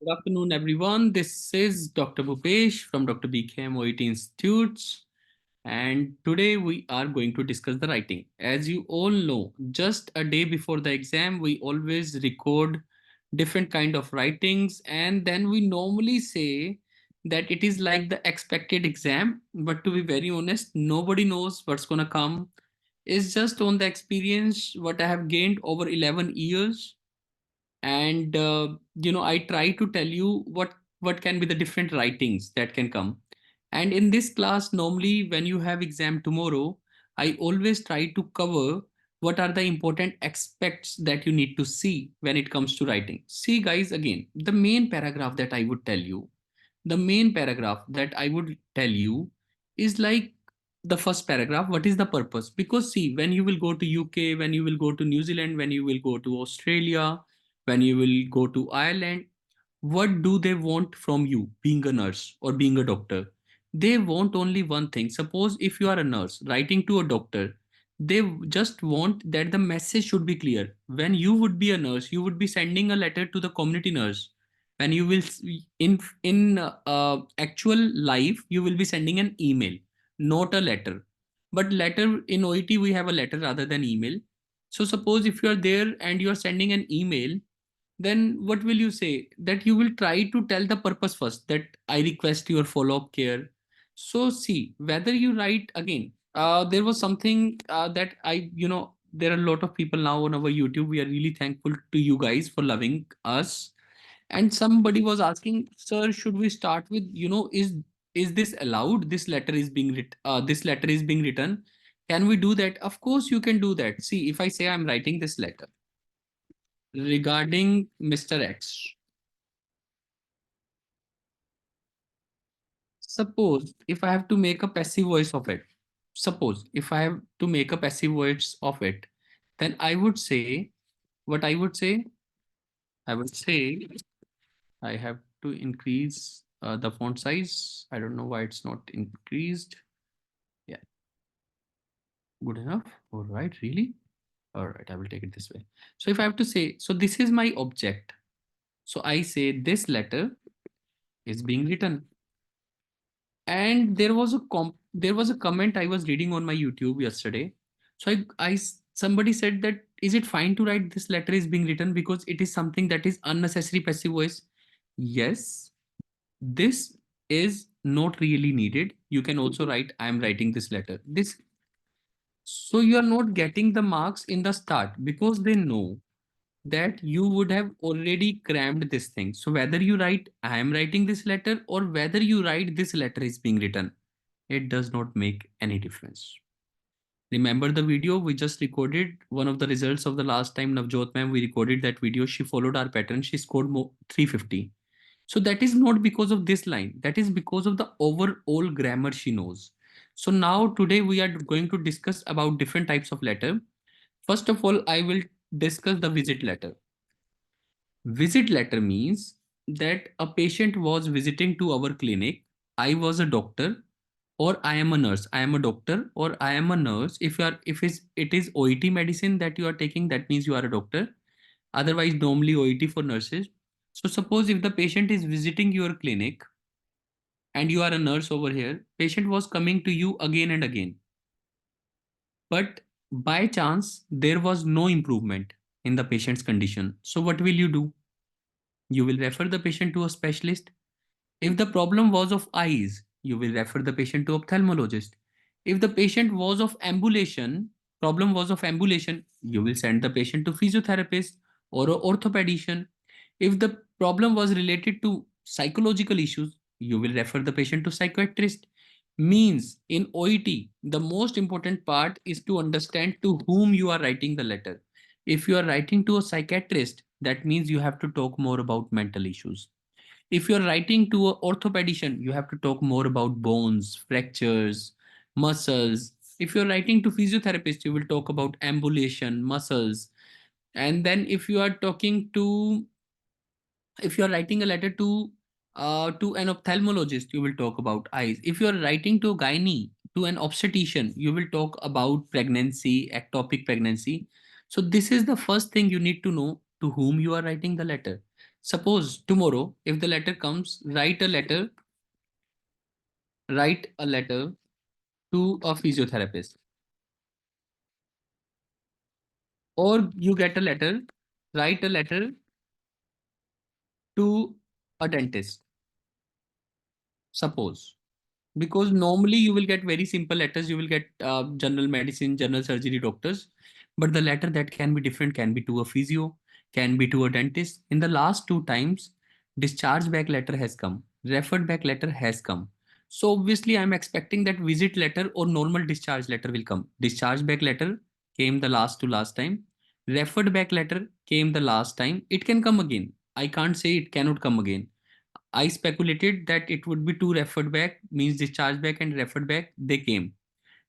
Good afternoon, everyone. This is Dr. Bhupesh from Dr. BKM OET Institutes, and today we are going to discuss the writing. As you all know, just a day before the exam, we always record different kind of writings, and then we normally say that it is like the expected exam. But to be very honest, nobody knows what's gonna come. It's just on the experience what I have gained over 11 years, and I try to tell you what can be the different writings that can come. And in this class, normally when you have exam tomorrow, I always try to cover what are the important aspects that you need to see when it comes to writing. See guys, again, the main paragraph that I would tell you, the main paragraph that I would tell you is like the first paragraph. What is the purpose? Because see, when you will go to UK, when you will go to New Zealand, when you will go to Australia, when you will go to Ireland, what do they want from you being a nurse or being a doctor? They want only one thing. Suppose if you are a nurse writing to a doctor, they just want that the message should be clear. When you would be a nurse, you would be sending a letter to the community nurse. When you will in actual life, you will be sending an email, not a letter. But letter in OET, we have a letter rather than email. So suppose if you are there and you are sending an email, then what will you say? That you will try to tell the purpose first, that I request your follow-up care. So see, whether you write again, there was something that there are a lot of people now on our YouTube. We are really thankful to you guys for loving us. And somebody was asking, sir, should we start with, is this allowed? This letter is being this letter is being written. Can we do that? Of course you can do that. See, if I say I'm writing this letter regarding Mr. X. Suppose if I have to make a passive voice of it, suppose if I have to make a passive voice of it, then I would say, what I would say, I would say I have to increase the font size. I don't know why it's not increased. Yeah, good enough. All right, really? All right, I will take it this way. So if I have to say, so this is my object. So I say this letter is being written. And there was a comment I was reading on my YouTube yesterday. So somebody said that, is it fine to write this letter is being written because it is something that is unnecessary passive voice? Yes, this is not really needed. You can also write I am writing this letter. This, so you are not getting the marks in the start because they know that you would have already crammed this thing. So whether you write I am writing this letter or whether you write this letter is being written, it does not make any difference. Remember the video we just recorded? One of the results of the last time Navjot ma'am, we recorded that video. She followed our pattern. She scored 350. So that is not because of this line. That is because of the overall grammar she knows. So now today we are going to discuss about different types of letter. First of all, I will discuss the visit letter. Visit letter means that a patient was visiting to our clinic. I was a doctor or I am a nurse. I am a doctor or I am a nurse. If you are, if it is OET medicine that you are taking, that means you are a doctor. Otherwise, normally OET for nurses. So suppose if the patient is visiting your clinic and you are a nurse over here, patient was coming to you again and again. But by chance, there was no improvement in the patient's condition. So what will you do? You will refer the patient to a specialist. If the problem was of eyes, you will refer the patient to ophthalmologist. If the patient was of ambulation, problem was of ambulation, you will send the patient to physiotherapist or a orthopedician. If the problem was related to psychological issues, you will refer the patient to psychiatrist. Means in OET, the most important part is to understand to whom you are writing the letter. If you are writing to a psychiatrist, that means you have to talk more about mental issues. If you're writing to an orthopedician, you have to talk more about bones, fractures, muscles. If you're writing to physiotherapist, you will talk about ambulation, muscles. And then if you're writing a letter to an ophthalmologist, you will talk about eyes. If you're writing to a gynae, to an obstetrician, you will talk about pregnancy, ectopic pregnancy. So this is the first thing you need to know, to whom you are writing the letter. Suppose tomorrow, if the letter comes, write a letter to a physiotherapist, or you get a letter, write a letter to a dentist. Suppose, because normally you will get very simple letters, you will get general medicine, general surgery doctors, but the letter that can be different can be to a physio, can be to a dentist. In the last two times, discharge back letter has come, referred back letter has come. So obviously I'm expecting that visit letter or normal discharge letter will come. Discharge back letter came the last time, referred back letter came the last time. It can come again, I can't say it cannot come again. I speculated that it would be two referred back, means discharged back and referred back, they came.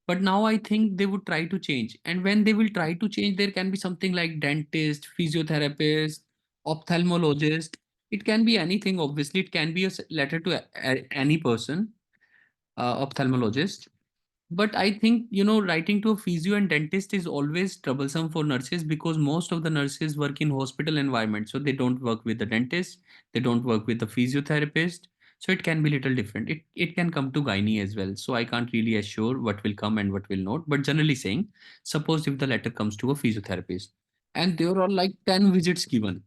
But now I think they would try to change. And when they will try to change, there can be something like dentist, physiotherapist, ophthalmologist. It can be anything, obviously. It can be a letter to any person, ophthalmologist. But I think, writing to a physio and dentist is always troublesome for nurses, because most of the nurses work in hospital environment. So they don't work with the dentist, they don't work with the physiotherapist. So it can be little different. It can come to gynae as well. So I can't really assure what will come and what will not. But generally saying, suppose if the letter comes to a physiotherapist and there are like 10 visits given.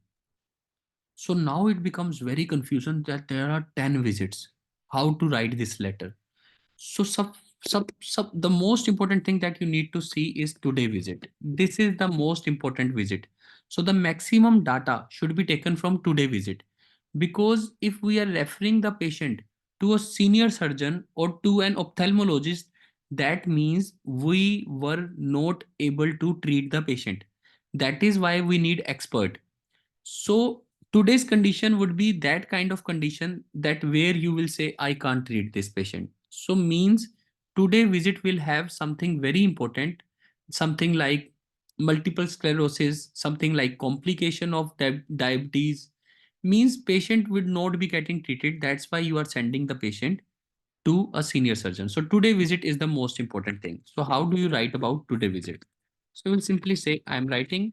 So now it becomes very confusion that there are 10 visits. How to write this letter? So the most important thing that you need to see is today visit. This is the most important visit. So the maximum data should be taken from today visit. Because if we are referring the patient to a senior surgeon or to an ophthalmologist, that means we were not able to treat the patient. That is why we need expert. So today's condition would be that kind of condition that where you will say, I can't treat this patient. So means today visit will have something very important, something like multiple sclerosis, something like complication of diabetes, means patient would not be getting treated. That's why you are sending the patient to a senior surgeon. So today visit is the most important thing. So how do you write about today visit? So you will simply say, I'm writing.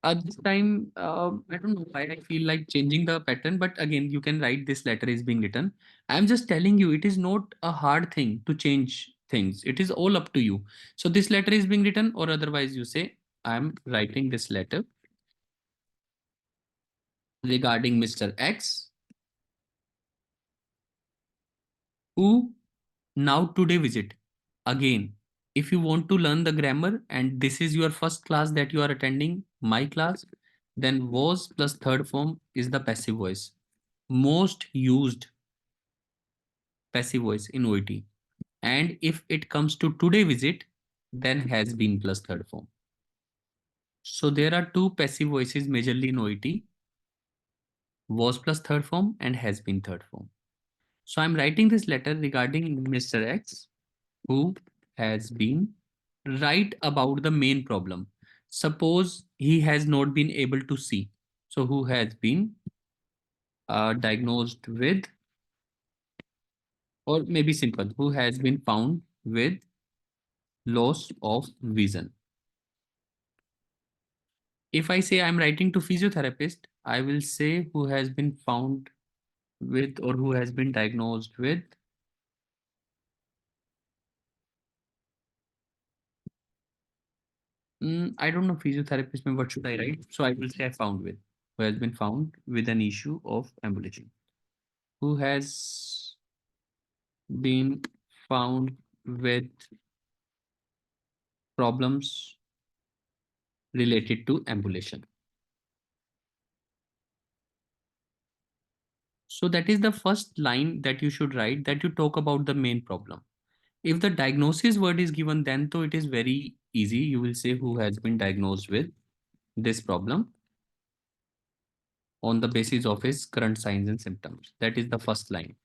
This time, I don't know why I feel like changing the pattern, but again, you can write this letter is being written. I'm just telling you, it is not a hard thing to change things. It is all up to you. So this letter is being written, or otherwise you say, I'm writing this letter regarding Mr. X, who now today visit. Again, if you want to learn the grammar and this is your first class that you are attending, my class, then was plus third form is the passive voice. Most used passive voice in OET. And if it comes to today visit, then has been plus third form. So there are two passive voices majorly in OET, was plus third form and has been third form. So I'm writing this letter regarding Mr. X, who has been, write about the main problem. Suppose he has not been able to see. So who has been diagnosed with, or maybe simple, who has been found with loss of vision. If I say I'm writing to physiotherapist, I will say who has been found with or who has been diagnosed with I don't know physiotherapist, mein what should I write? So I will say I found with, who has been found with an issue of ambulation, who has been found with problems related to ambulation. So that is the first line that you should write, that you talk about the main problem. If the diagnosis word is given, then though it is very easy. You will say who has been diagnosed with this problem on the basis of his current signs and symptoms. That is the first line.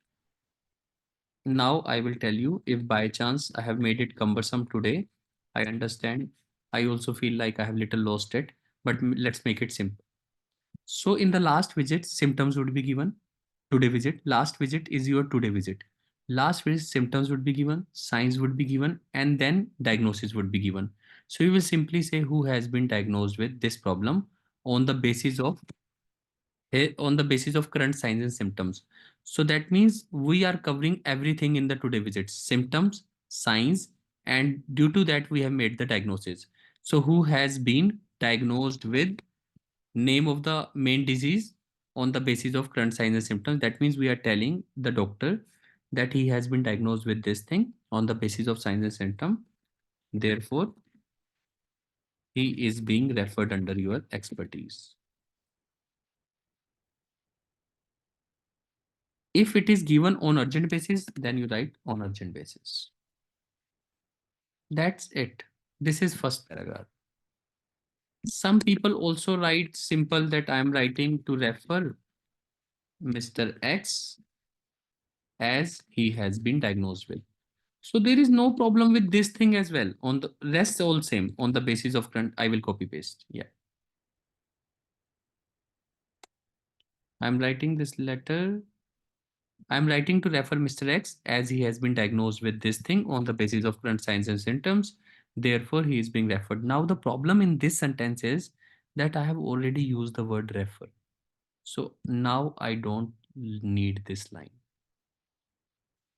Now I will tell you, if by chance I have made it cumbersome today, I understand. I also feel like I have little lost it, but let's make it simple. So in the last visit, symptoms would be given. Today visit, last visit is your today visit. Last visit, symptoms would be given, signs would be given, and then diagnosis would be given. So you will simply say who has been diagnosed with this problem on the basis of on the basis of current signs and symptoms. So that means we are covering everything in the today visits, symptoms, signs, and due to that we have made the diagnosis. So who has been diagnosed with name of the main disease on the basis of current signs and symptoms. That means we are telling the doctor that he has been diagnosed with this thing on the basis of signs and symptoms. Therefore, he is being referred under your expertise. If it is given on urgent basis, then you write on urgent basis. That's it. This is first paragraph. Some people also write simple that I am writing to refer Mr. X as he has been diagnosed with. So there is no problem with this thing as well. On the rest all same on the basis of current, I will copy paste. Yeah. I'm writing this letter. I'm writing to refer Mr. X as he has been diagnosed with this thing on the basis of current signs and symptoms. Therefore, he is being referred. Now, the problem in this sentence is that I have already used the word refer. So now I don't need this line.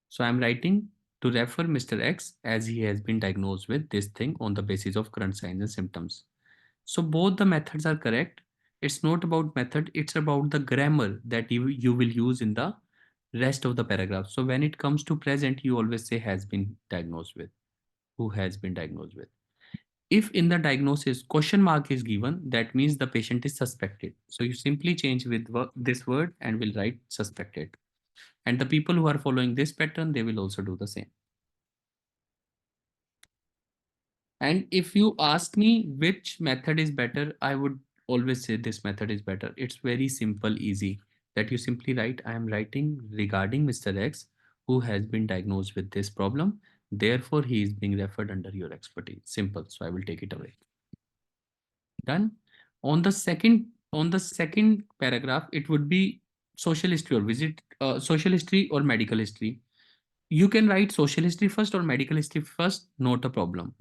So I'm writing to refer Mr. X as he has been diagnosed with this thing on the basis of current signs and symptoms. So both the methods are correct. It's not about method, it's about the grammar that you will use in the rest of the paragraph. So when it comes to present, you always say has been diagnosed with, who has been diagnosed with. If in the diagnosis question mark is given, that means the patient is suspected. So you simply change with this word and will write suspected. And the people who are following this pattern, they will also do the same. And if you ask me which method is better, I would always say this method is better. It's very simple, easy, that you simply write, I am writing regarding Mr. X who has been diagnosed with this problem. Therefore, he is being referred under your expertise. Simple. So I will take it away. Done. On the second paragraph, it would be social history or social history or medical history. You can write social history first or medical history first, not a problem.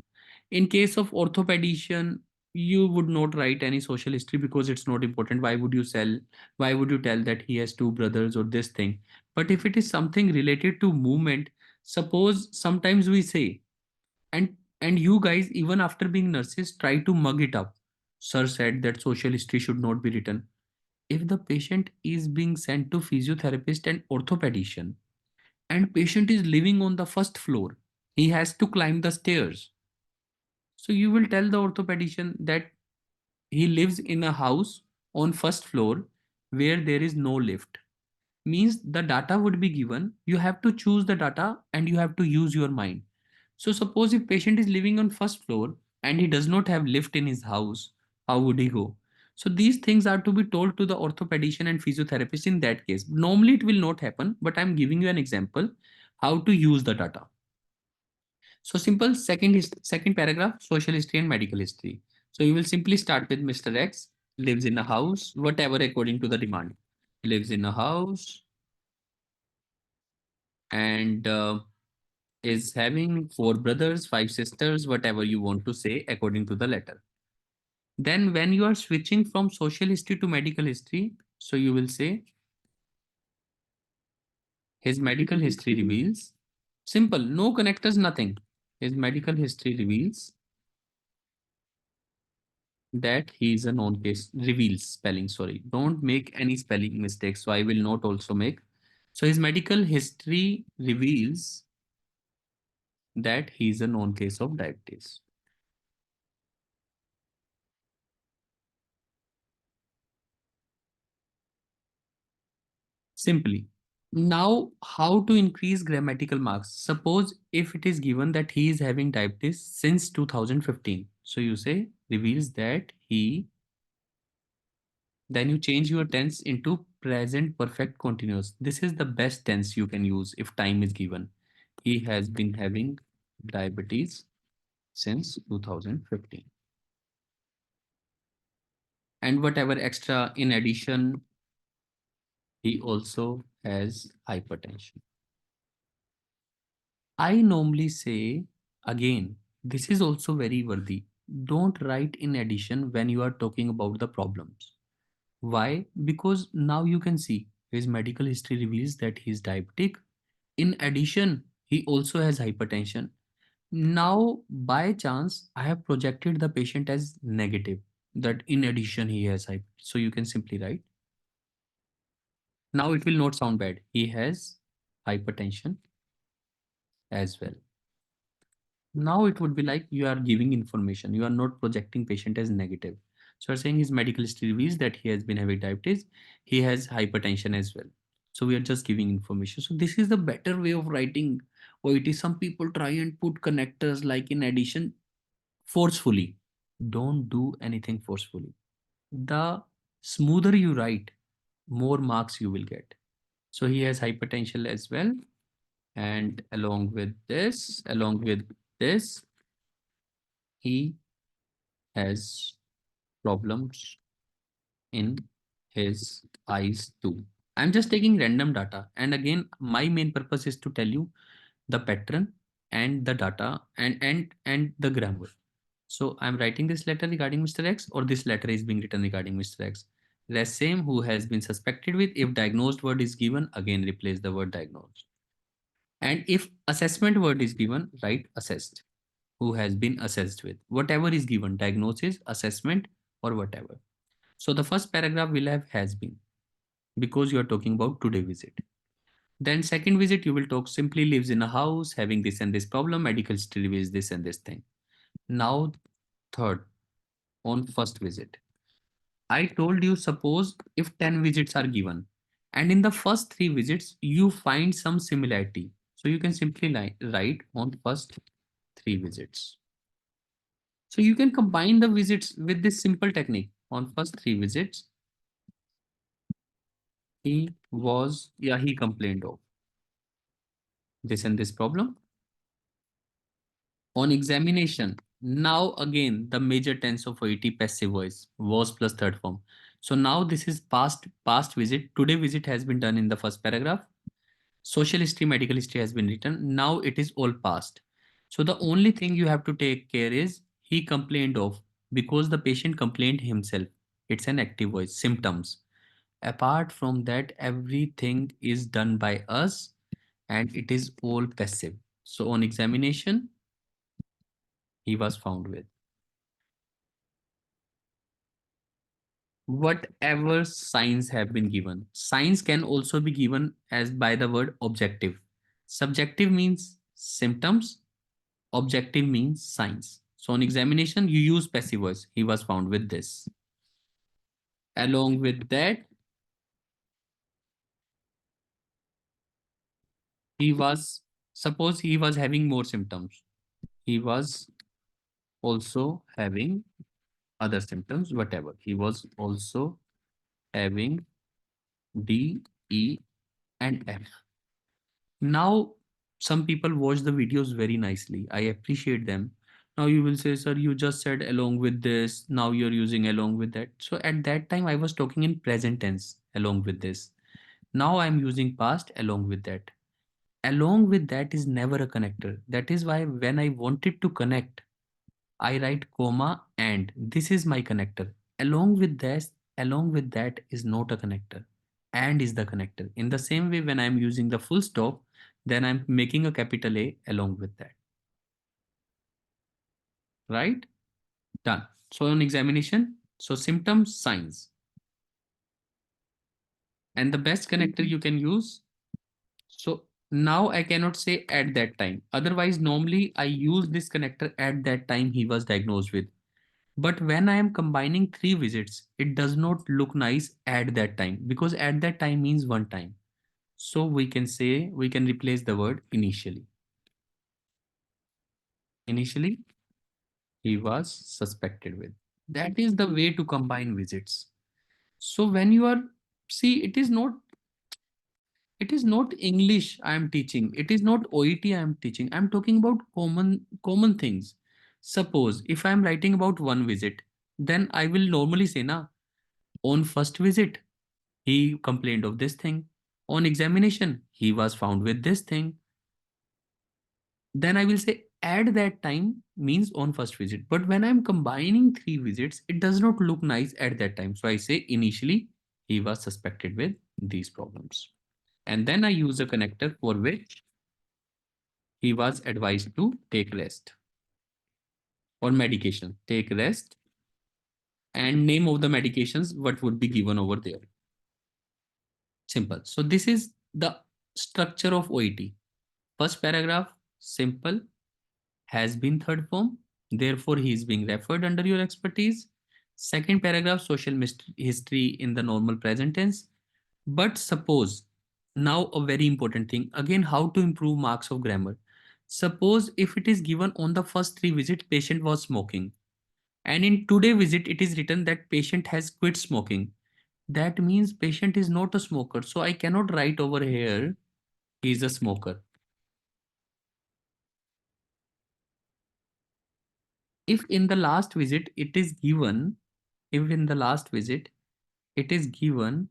In case of orthopedician, you would not write any social history because it's not important. Why would you tell that he has two brothers or this thing? But if it is something related to movement, suppose sometimes we say, and you guys, even after being nurses, try to mug it up. Sir said that social history should not be written. If the patient is being sent to physiotherapist and orthopedician, and patient is living on the first floor, he has to climb the stairs. So you will tell the orthopedician that he lives in a house on first floor where there is no lift. Means the data would be given. You have to choose the data and you have to use your mind. So suppose if patient is living on first floor and he does not have lift in his house, how would he go? So these things are to be told to the orthopedician and physiotherapist in that case. Normally it will not happen, but I'm giving you an example how to use the data. So simple second paragraph, social history and medical history. So you will simply start with Mr. X lives in a house, whatever according to the demand. Lives in a house and is having four brothers, five sisters, whatever you want to say according to the letter. Then when you are switching from social history to medical history, so you will say his medical history reveals, simple, no connectors, nothing. His medical history reveals that he is a known case, reveals spelling, sorry, don't make any spelling mistakes, so I will not also make. So his medical history reveals that he is a known case of diabetes. Simply. Now, how to increase grammatical marks? Suppose if it is given that he is having diabetes since 2015. So you say reveals that he, then you change your tense into present perfect continuous. This is the best tense you can use if time is given. He has been having diabetes since 2015. And whatever extra in addition, he also has hypertension. I normally say again, this is also very worthy. don't write in addition when you are talking about the problems. Why? Because now you can see his medical history reveals that he is diabetic. In addition, he also has hypertension. Now, by chance, I have projected the patient as negative, that in addition he has hyper. So you can simply write. Now it will not sound bad. He has hypertension as well. Now it would be like you are giving information. You are not projecting patient as negative. So you're saying his medical history reveals that he has been having diabetes. He has hypertension as well. So we are just giving information. So this is the better way of writing. Or it is some people try and put connectors like in addition forcefully. Don't do anything forcefully. The smoother you write, more marks you will get. So he has hypertension as well. And along with this, he has problems in his eyes too. I'm just taking random data. And again, my main purpose is to tell you the pattern and the data and the grammar. So I'm writing this letter regarding Mr. X, or this letter is being written regarding Mr. X. The same who has been suspected with, if diagnosed word is given, again replace the word diagnosed. And if assessment word is given, write assessed. Who has been assessed with. Whatever is given, diagnosis, assessment, or whatever. So the first paragraph will have has been, because you are talking about today visit. Then second visit, you will talk simply lives in a house, having this and this problem, medical history is this and this thing. Now third, on first visit. I told you, suppose if 10 visits are given and in the first 3 visits you find some similarity. So you can simply write on first 3 visits. So you can combine the visits with this simple technique. On first 3 visits, he complained of this and this problem. On examination, now again, the major tense of OET passive voice, was plus third form. So now this is past visit. Today visit has been done in the first paragraph. Social history, medical history has been written. Now it is all past. So the only thing you have to take care is he complained of, because the patient complained himself. It's an active voice, symptoms. Apart from that, everything is done by us and it is all passive. So on examination, he was found with. Whatever signs have been given. Signs can also be given as by the word objective. Subjective means symptoms, objective means signs. So on examination, you use passive voice. He was found with this. Along with that, he was, suppose he was having more symptoms. He was also having other symptoms, whatever. He was also having D, E, and F. Now, some people watch the videos very nicely. I appreciate them. Now you will say, sir, you just said along with this. Now you're using along with that. So at that time, I was talking in present tense along with this. Now I'm using past along with that. Along with that is never a connector. That is why when I wanted to connect, I write comma and this is my connector. Along with this, along with that is not a connector. And is the connector. In the same way, when I'm using the full stop, then I'm making a capital A along with that. Right? Done. So on examination, so symptoms, signs. And the best connector you can use. So now I cannot say at that time. Otherwise, normally I use this connector at that time he was diagnosed with. But when I am combining 3 visits, it does not look nice at that time, because at that time means one time. So we can say, we can replace the word initially. Initially, he was suspected with. That is the way to combine visits. So when you are, see, it is not English I am teaching. It is not OET I am teaching. I am talking about common things. Suppose if I am writing about one visit, then I will normally say, na, on first visit, he complained of this thing. On examination, he was found with this thing. Then I will say at that time means on first visit. But when I'm combining three visits, it does not look nice at that time. So I say initially he was suspected with these problems. And then I use a connector for which he was advised to take rest or medication. Take rest and name of the medications, what would be given over there. Simple. So this is the structure of OET. First paragraph, simple, has been third form. Therefore, he is being referred under your expertise. Second paragraph, social history in the normal present tense. But suppose, now a very important thing, again, how to improve marks of grammar. Suppose if it is given on the first three visit, patient was smoking. And in today visit, it is written that patient has quit smoking. That means patient is not a smoker. So I cannot write over here, he is a smoker. If in the last visit it is given, if in the last visit it is given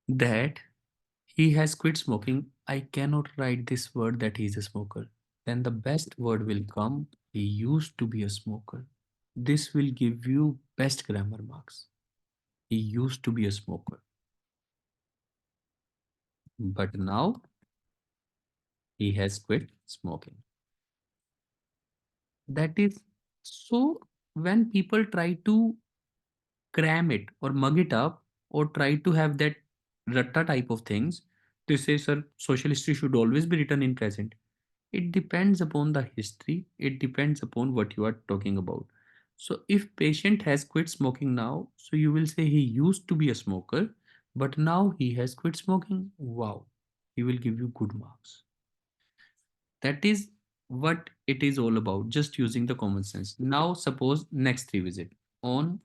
that he has quit smoking, I cannot write this word that he is a smoker. Then the best word will come, he used to be a smoker. This will give you best grammar marks. He used to be a smoker. But now he has quit smoking. That is so when people try to cram it or mug it up or try to have that ratta type of things, they say, sir, social history should always be written in present. It depends upon the history. It depends upon what you are talking about. So if patient has quit smoking now, so you will say he used to be a smoker, but now he has quit smoking. Wow, he will give you good marks. That is what it is all about, just using the common sense. Now suppose next three visit on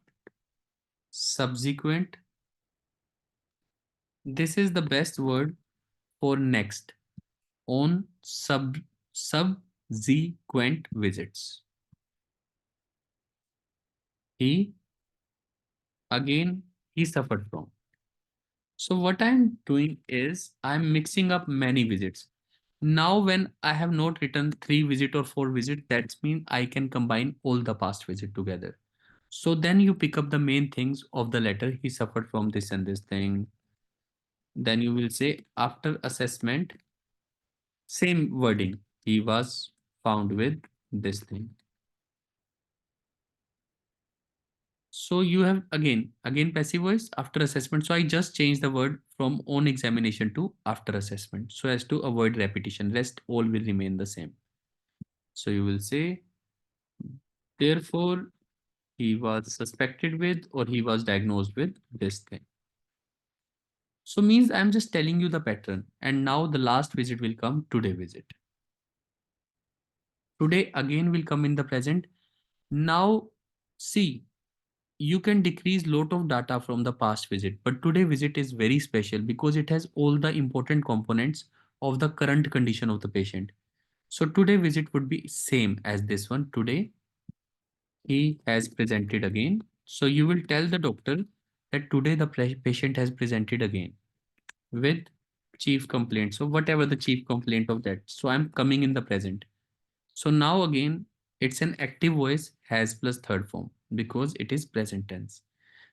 subsequent. This is the best word for next. On subsequent visits. He again he suffered from. So what I'm doing is I'm mixing up many visits. Now when I have not written three visit or four visit, that means I can combine all the past visit together. So then you pick up the main things of the letter. He suffered from this and this thing. Then you will say after assessment, same wording. He was found with this thing. So you have again passive voice after assessment. So I just changed the word from on examination to after assessment so as to avoid repetition. Rest all will remain the same. So you will say, therefore, he was suspected with or he was diagnosed with this thing. So means I'm just telling you the pattern. And now the last visit will come today visit. Today again will come in the present. Now see, you can decrease lot of data from the past visit, but today visit is very special because it has all the important components of the current condition of the patient. So today visit would be same as this one. Today he has presented again. So you will tell the doctor that today the patient has presented again with chief complaint. So whatever the chief complaint of that. So I'm coming in the present. So now again, it's an active voice has plus third form because it is present tense.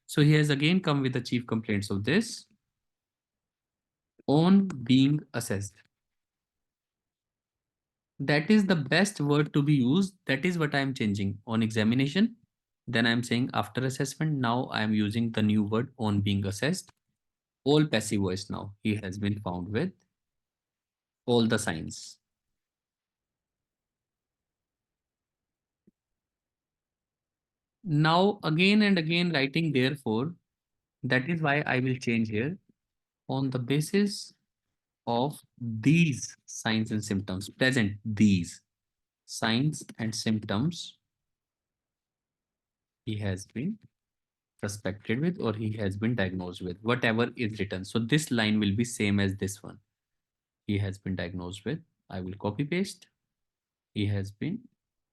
So he has again come with the chief complaints of this on being assessed. That is the best word to be used. That is what I am changing on examination. Then I am saying after assessment. Now I am using the new word on being assessed. All passive voice now. He has been found with all the signs. Now again and again writing therefore. That is why I will change here on the basis of these signs and symptoms. Present these signs and symptoms he has been suspected with or he has been diagnosed with, whatever is written. So this line will be same as this one. He has been diagnosed with. I will copy paste. He has been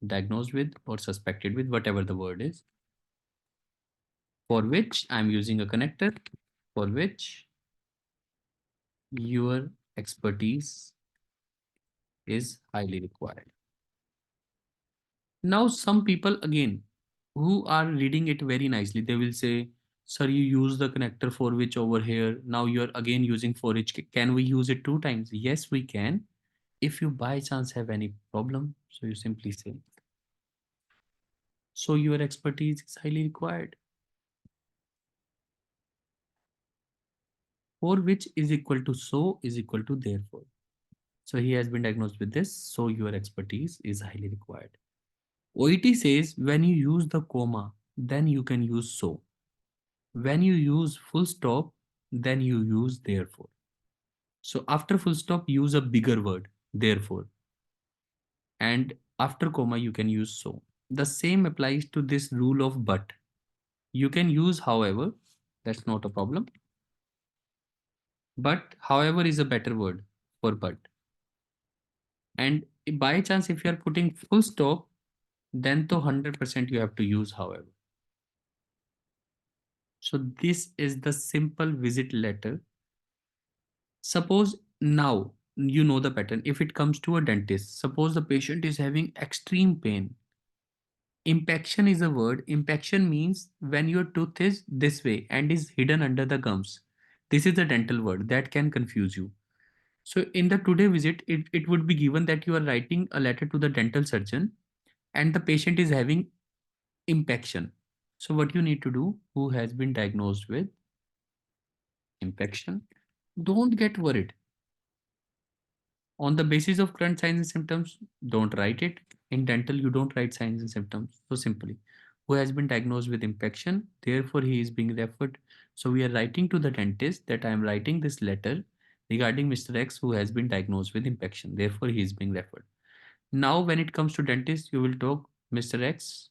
diagnosed with or suspected with whatever the word is, for which I'm using a connector, for which your expertise is highly required. Now, some people again who are reading it very nicely, they will say, "Sir, you use the connector for which over here. Now you're again using for which. Can we use it two times?" Yes, we can. If you by chance have any problem, so you simply say, "So your expertise is highly required." For which is equal to so is equal to therefore. So he has been diagnosed with this, so your expertise is highly required. OET says when you use the comma, then you can use so. When you use full stop, then you use therefore. So after full stop, use a bigger word, therefore. And after comma, you can use so. The same applies to this rule of but. You can use however, that's not a problem. But however is a better word for but. And by chance, if you are putting full stop, then to 100% you have to use however. So this is the simple visit letter. Suppose now you know the pattern. If it comes to a dentist, suppose the patient is having extreme pain. Impaction is a word. Impaction means when your tooth is this way and is hidden under the gums. This is a dental word that can confuse you. So in the today visit, it would be given that you are writing a letter to the dental surgeon and the patient is having impaction. So what you need to do, who has been diagnosed with impaction, don't get worried. On the basis of current signs and symptoms, don't write it. In dental, you don't write signs and symptoms. So simply, who has been diagnosed with impaction, therefore he is being referred. So we are writing to the dentist that I am writing this letter regarding Mr. X who has been diagnosed with impaction. Therefore, he is being referred. Now, when it comes to dentist, you will talk Mr. X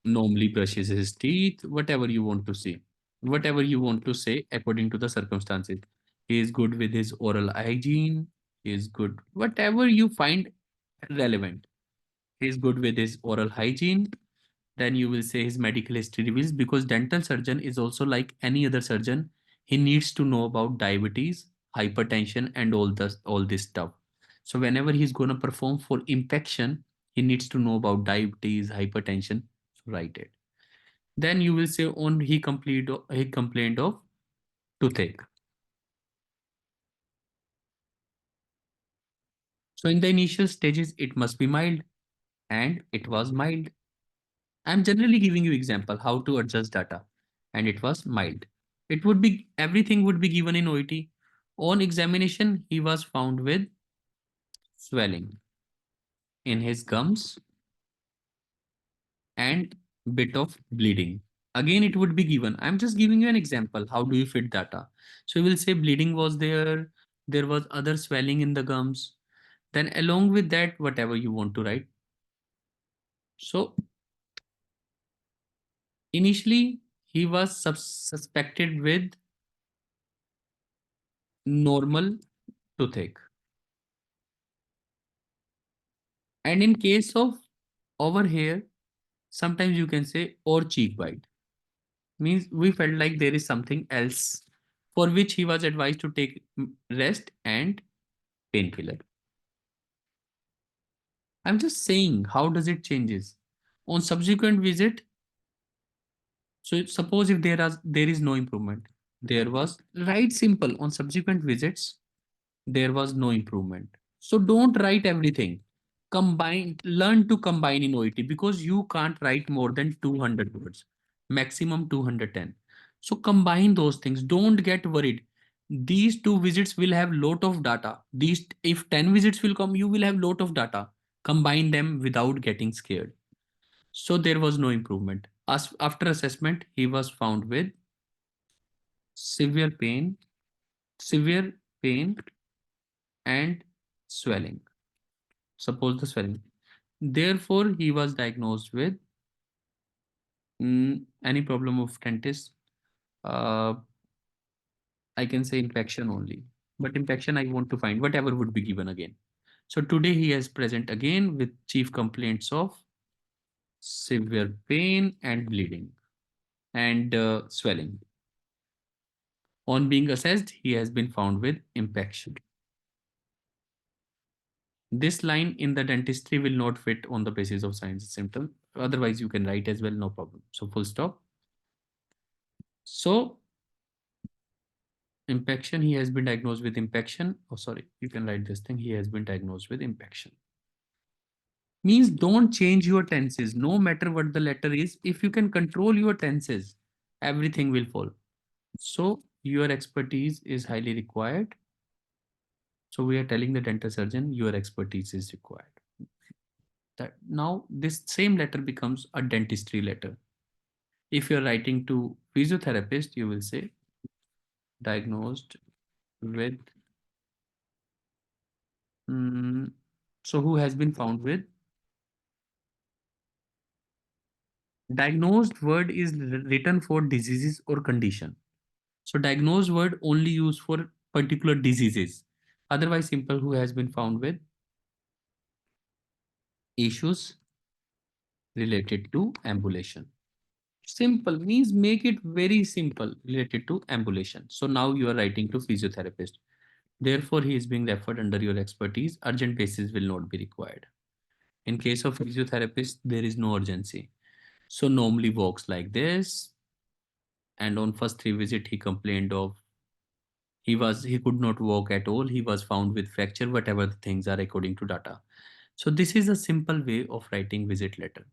normally brushes his teeth, whatever you want to say, whatever you want to say according to the circumstances. He is good with his oral hygiene, he is good, whatever you find relevant. He is good with his oral hygiene, then you will say his medical history reveals, because dental surgeon is also like any other surgeon. He needs to know about diabetes, hypertension, and all this stuff. So whenever he's going to perform for impaction, he needs to know about diabetes, hypertension. So write it. Then you will say on he complained of toothache. So in the initial stages, it must be mild, and it was mild. I'm generally giving you example how to adjust data, and it was mild. It would be everything would be given in OET. On examination, he was found with swelling in his gums and bit of bleeding. Again, it would be given. I'm just giving you an example. How do you fit data? So you will say bleeding was there. There was other swelling in the gums. Then along with that, whatever you want to write. So initially, he was suspected with normal toothache. And in case of over here, sometimes you can say or cheek bite. Means we felt like there is something else for which he was advised to take rest and painkiller. I'm just saying how does it changes. On subsequent visit, so suppose if there is no improvement, there was right simple on subsequent visits, there was no improvement. So don't write everything. Combine, learn to combine in OET because you can't write more than 200 words, maximum 210. So combine those things. Don't get worried. These two visits will have lot of data. These, if 10 visits will come, you will have lot of data. Combine them without getting scared. So there was no improvement. As after assessment, he was found with severe pain, severe pain and swelling. Suppose the swelling. Therefore, he was diagnosed with any problem of dentist. Uh, I can say infection only, but infection I want to find whatever would be given again. So today he is present again with chief complaints of severe pain and bleeding and swelling. On being assessed, he has been found with infection. This line in the dentistry will not fit on the basis of signs and symptoms. Otherwise, you can write as well, no problem. So full stop. So impaction, he has been diagnosed with impaction. Oh, sorry, you can write this thing. He has been diagnosed with impaction. Means don't change your tenses, no matter what the letter is. If you can control your tenses, everything will fall. So your expertise is highly required. So we are telling the dental surgeon your expertise is required. That now this same letter becomes a dentistry letter. If you're writing to physiotherapist, you will say diagnosed with so who has been found with. Diagnosed word is written for diseases or condition. So diagnosed word only used for particular diseases. Otherwise, simple who has been found with issues related to ambulation. Simple means make it very simple related to ambulation. So now you are writing to physiotherapist. Therefore, he is being referred under your expertise. Urgent basis will not be required. In case of physiotherapist, there is no urgency. So normally walks like this. And on first three visit, he complained of he could not walk at all. He was found with fracture, whatever the things are according to data. So this is a simple way of writing visit letter.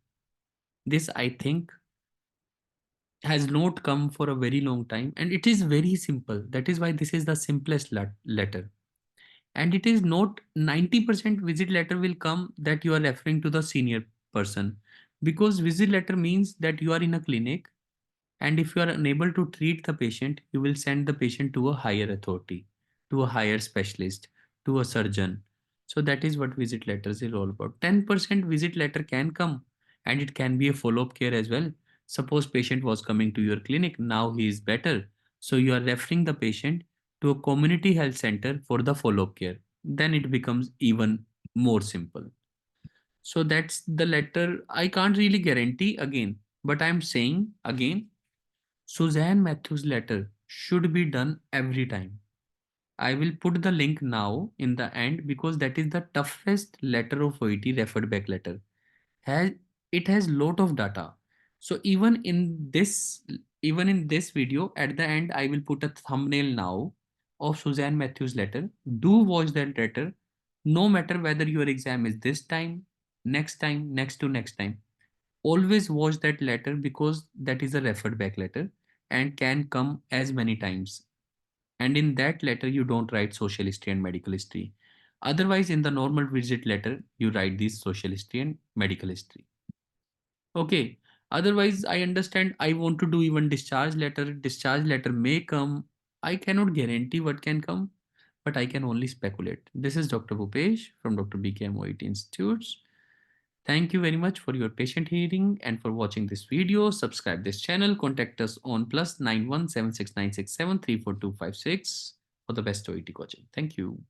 This I think has not come for a very long time and it is very simple. That is why this is the simplest letter. And it is not 90% visit letter will come that you are referring to the senior person, because visit letter means that you are in a clinic and if you are unable to treat the patient, you will send the patient to a higher authority, to a higher specialist, to a surgeon. So that is what visit letters is all about. 10% visit letter can come and it can be a follow-up care as well. Suppose patient was coming to your clinic, now he is better. So you are referring the patient to a community health center for the follow-up care. Then it becomes even more simple. So that's the letter. I can't really guarantee again, but I'm saying again, Suzanne Matthews' letter should be done every time. I will put the link now in the end because that is the toughest letter of OET referred back letter. Has it has lot of data. So even in this video at the end I will put a thumbnail now of Suzanne Matthews' letter. Do watch that letter no matter whether your exam is this time, next to next time. Always watch that letter because that is a referred back letter and can come as many times. And in that letter, you don't write social history and medical history. Otherwise, in the normal visit letter, you write this social history and medical history. Okay. Otherwise, I understand I want to do even discharge letter. Discharge letter may come. I cannot guarantee what can come, but I can only speculate. This is Dr. Bhupesh from Dr. BKM OIT Institutes. Thank you very much for your patient hearing and for watching this video. Subscribe this channel. Contact us on +917696734256 for the best OET coaching. Thank you.